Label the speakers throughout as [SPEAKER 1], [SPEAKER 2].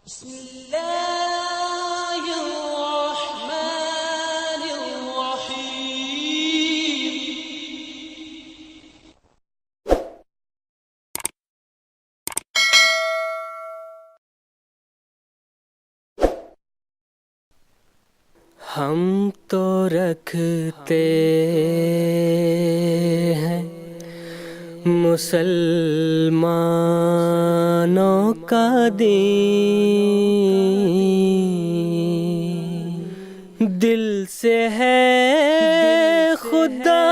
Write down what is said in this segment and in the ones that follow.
[SPEAKER 1] بسم اللہ الرحمن الرحیم۔
[SPEAKER 2] ہم تو رکھتے ہیں مسلمانوں کا دین، دل سے ہے خدا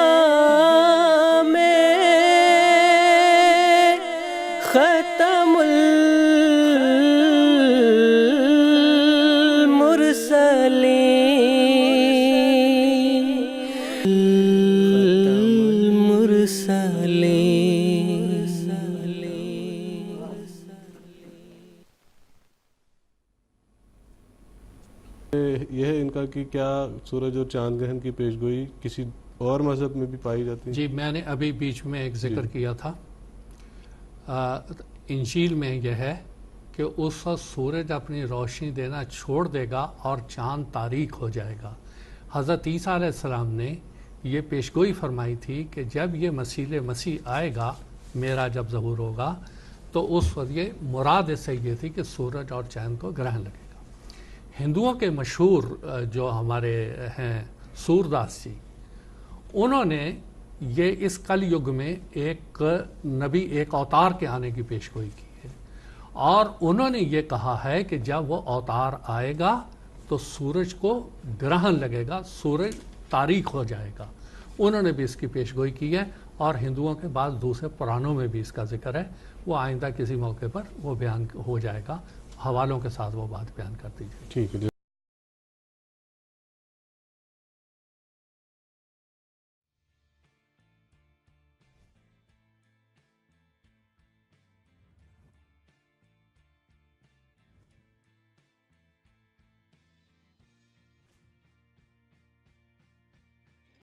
[SPEAKER 2] میں ختم
[SPEAKER 3] یہ ہے ان کا کہ کیا سورج اور چاند گرہن کی پیشگوئی کسی اور مذہب میں بھی پائی جاتی ہے؟
[SPEAKER 4] جی میں نے ابھی بیچ میں ایک ذکر کیا تھا، انجیل میں یہ ہے کہ اس وقت سورج اپنی روشنی دینا چھوڑ دے گا اور چاند تاریک ہو جائے گا۔ حضرت عیسیٰ علیہ السلام نے یہ پیشگوئی فرمائی تھی کہ جب یہ مسیح آئے گا، میرا جب ظہور ہوگا، تو اس وقت یہ مراد سے یہ تھی کہ سورج اور چاند کو گرہن لگے گا۔ ہندوؤں کے مشہور جو ہمارے ہیں سور داس جی، انہوں نے یہ اس کل یگ میں ایک نبی، ایک اوتار کے آنے کی پیشگوئی کی ہے، اور انہوں نے یہ کہا ہے کہ جب وہ اوتار آئے گا تو سورج کو گرہن لگے گا، سورج تاریک ہو جائے گا۔ انہوں نے بھی اس کی پیشگوئی کی ہے، اور ہندوؤں کے بعض دوسرے پرانوں میں بھی اس کا ذکر ہے۔ وہ آئندہ کسی موقع پر وہ بیان ہو جائے گا، حوالوں کے ساتھ وہ بات بیان کر دیجیے۔
[SPEAKER 3] ٹھیک ہے۔